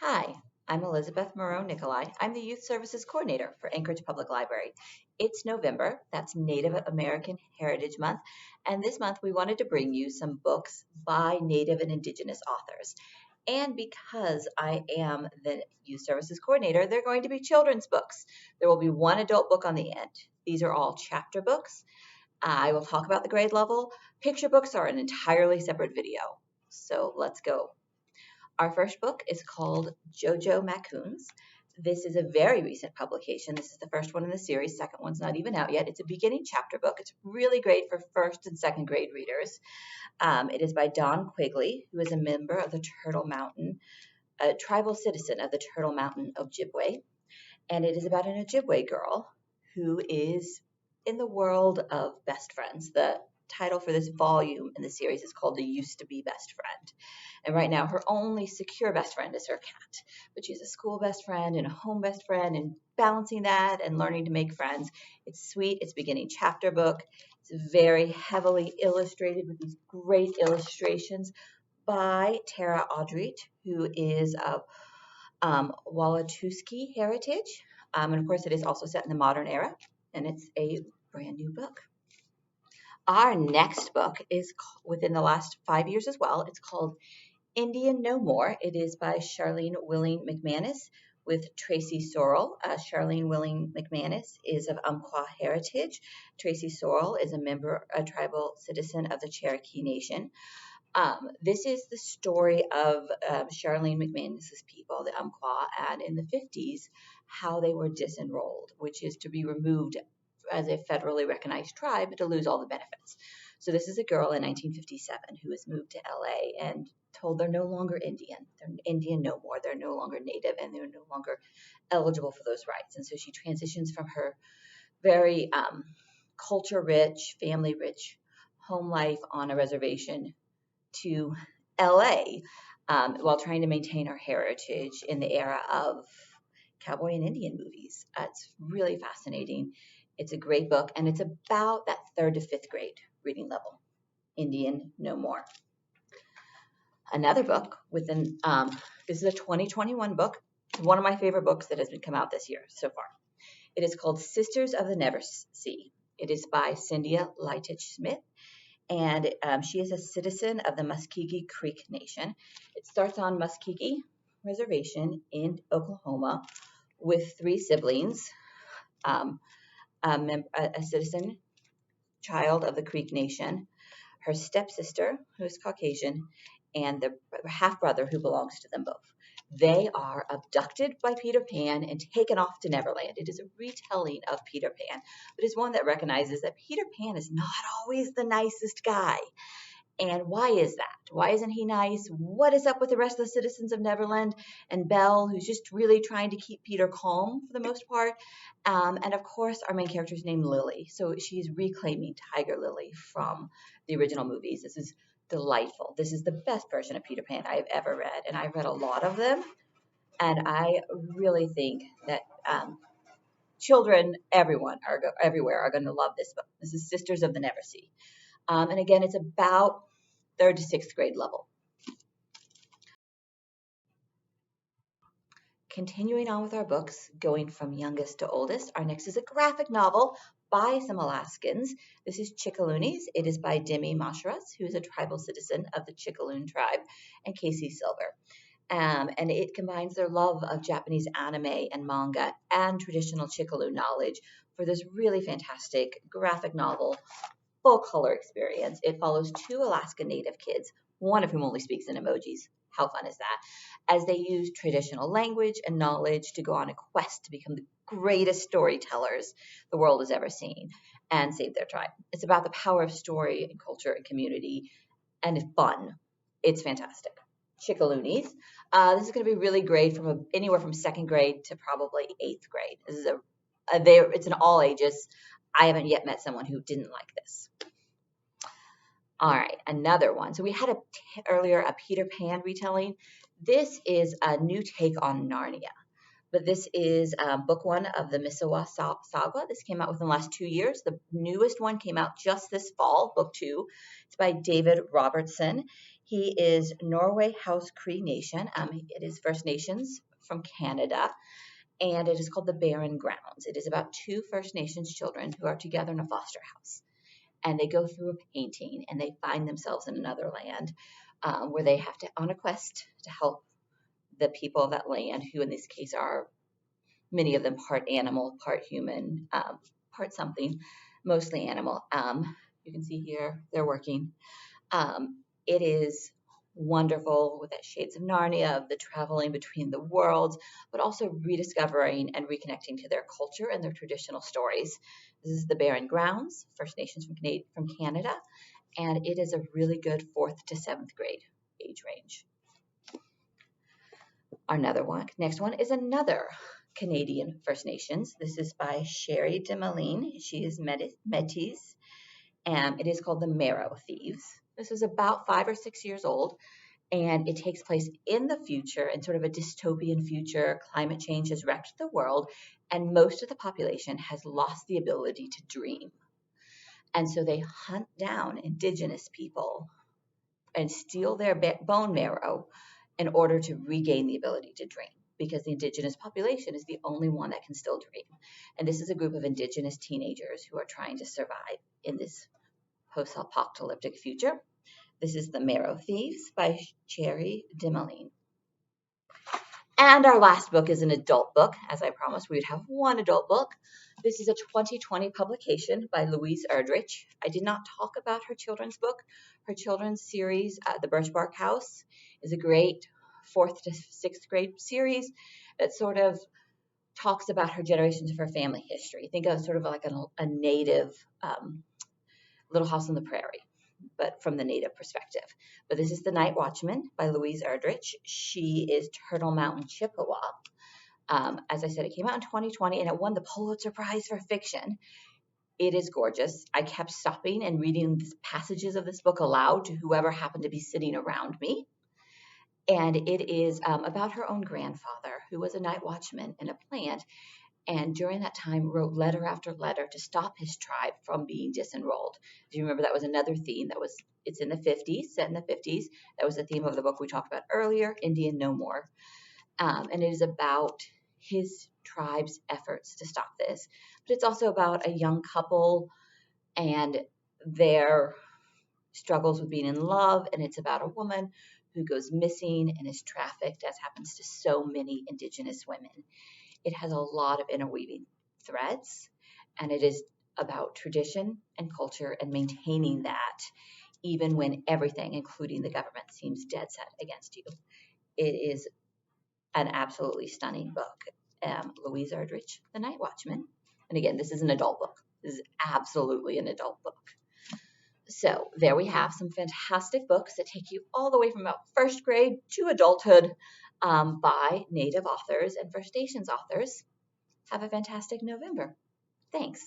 Hi, I'm Elizabeth Moreau Nicolai. I'm the Youth Services Coordinator for Anchorage Public Library. It's November, that's Native American Heritage Month, and this month we wanted to bring you some books by Native and Indigenous authors. And because I am the Youth Services Coordinator, they're going to be children's books. There will be one adult book on the end. These are all chapter books. I will talk about the grade level. Picture books are an entirely separate video. So let's go. Our first book is called JoJo Macoons. This is a very recent publication. This is the first one in the series. Second one's not even out yet. It's a beginning chapter book. It's really great for first and second grade readers. It is by Don Quigley, who is a member of the Turtle Mountain, a tribal citizen of the Turtle Mountain Ojibwe. And it is about an Ojibwe girl who is in the world of best friends. The title for this volume in the series is called The Used to Be Best Friend. And right now, her only secure best friend is her cat. But she's a school best friend and a home best friend, and balancing that and learning to make friends. It's sweet. It's a beginning chapter book. It's very heavily illustrated with these great illustrations by Tara Audrich, who is of Wauwatoski heritage. And of course, it is also set in the modern era, and it's a brand new book. Our next book is within the last 5 years as well. It's called Indian No More. It is by Charlene Willing McManus with Tracy Sorrell. Charlene Willing McManus is of Umpqua heritage. Tracy Sorrell is a tribal citizen of the Cherokee Nation. This is the story of Charlene McManus's people, the Umpqua, and in the 50s, how they were disenrolled, which is to be removed as a federally recognized tribe, but to lose all the benefits. So this is a girl in 1957 who was moved to LA and told they're no longer Indian. They're Indian no more. They're no longer Native, and they're no longer eligible for those rights. And so she transitions from her very culture-rich, family-rich home life on a reservation to LA while trying to maintain her heritage in the era of cowboy and Indian movies. It's really fascinating. It's a great book, and it's about that 3rd to 5th grade reading level. Indian No More. Another book within, this is a 2021 book, one of my favorite books that has been come out this year so far. It is called Sisters of the Never Sea. It is by Cyndia Leitich Smith, and she is a citizen of the Muskogee Creek Nation. It starts on Muskogee Reservation in Oklahoma with 3 siblings, a citizen child of the Creek Nation, her stepsister, who is Caucasian, and the half-brother who belongs to them both. They are abducted by Peter Pan and taken off to Neverland. It is a retelling of Peter Pan, but it's one that recognizes that Peter Pan is not always the nicest guy. And why is that? Why isn't he nice? What is up with the rest of the citizens of Neverland and Belle, who's just really trying to keep Peter calm for the most part? And of course, our main character is named Lily. So she's reclaiming Tiger Lily from the original movies. This is delightful. This is the best version of Peter Pan I've ever read. And I've read a lot of them. And I really think that children, everywhere are going to love this book. This is Sisters of the Never Sea. And again, it's about 3rd to 6th grade level. Continuing on with our books, going from youngest to oldest, our next is a graphic novel by some Alaskans. This is Chickaloonies. It is by Demi Masharas, who is a tribal citizen of the Chickaloon tribe, and Casey Silver. And it combines their love of Japanese anime and manga and traditional Chickaloon knowledge for this really fantastic graphic novel, full color experience. It follows 2 Alaska Native kids, one of whom only speaks in emojis. How fun is that? As they use traditional language and knowledge to go on a quest to become the greatest storytellers the world has ever seen and save their tribe. It's about the power of story and culture and community, and it's fun. It's fantastic. Chickaloonies. This is going to be really great from anywhere from 2nd grade to probably 8th grade. This is it's an all ages. I haven't yet met someone who didn't like this. All right, another one. So we had earlier a Peter Pan retelling. This is a new take on Narnia. But this is book 1 of the Misiwa Saga. This came out within the last 2 years. The newest one came out just this fall, book 2. It's by David Robertson. He is Norway House Cree Nation. It is First Nations from Canada, and it is called The Barren Grounds. It is about 2 First Nations children who are together in a foster house, and they go through a painting, and they find themselves in another land where they have to on a quest to help the people of that land, who in this case are many of them part animal, part human, part something, mostly animal. You can see here they're working. It is wonderful with that shades of Narnia, of the traveling between the worlds, but also rediscovering and reconnecting to their culture and their traditional stories. This is The Barren Grounds, First Nations from Canada, and it is a really good 4th to 7th grade age range. Next one is another Canadian First Nations. This is by Sherry Demeline. She is Métis, and it is called The Marrow Thieves. This is about 5 or 6 years old, and it takes place in the future, in sort of a dystopian future. Climate change has wrecked the world, and most of the population has lost the ability to dream. And so they hunt down Indigenous people and steal their bone marrow in order to regain the ability to dream, because the Indigenous population is the only one that can still dream. And this is a group of Indigenous teenagers who are trying to survive in this post-apocalyptic future. This is The Marrow Thieves by Sherry Demeline. And our last book is an adult book. As I promised, we would have one adult book. This is a 2020 publication by Louise Erdrich. I did not talk about her children's book. Her children's series, The Birch Bark House, is a great 4th to 6th grade series that sort of talks about her generations of her family history. Think of sort of like a native Little House on the Prairie, but from the native perspective. But this is The Night Watchman by Louise Erdrich. She is Turtle Mountain Chippewa. As I said, it came out in 2020, and it won the Pulitzer Prize for fiction. It is gorgeous. I kept stopping and reading passages of this book aloud to whoever happened to be sitting around me. And it is about her own grandfather, who was a night watchman in a plant, and during that time wrote letter after letter to stop his tribe from being disenrolled. Do you remember that was another theme it's in the 50s, set in the 50s. That was the theme of the book we talked about earlier, Indian No More. And it is about his tribe's efforts to stop this. But it's also about a young couple and their struggles with being in love. And it's about a woman who goes missing and is trafficked, as happens to so many Indigenous women. It has a lot of interweaving threads, and it is about tradition and culture and maintaining that even when everything, including the government, seems dead set against you. It is an absolutely stunning book. Louise Erdrich, The Night Watchman. And again, this is an adult book. This is absolutely an adult book. So there we have some fantastic books that take you all the way from about 1st grade to adulthood by Native authors and First Nations authors. Have a fantastic November. Thanks.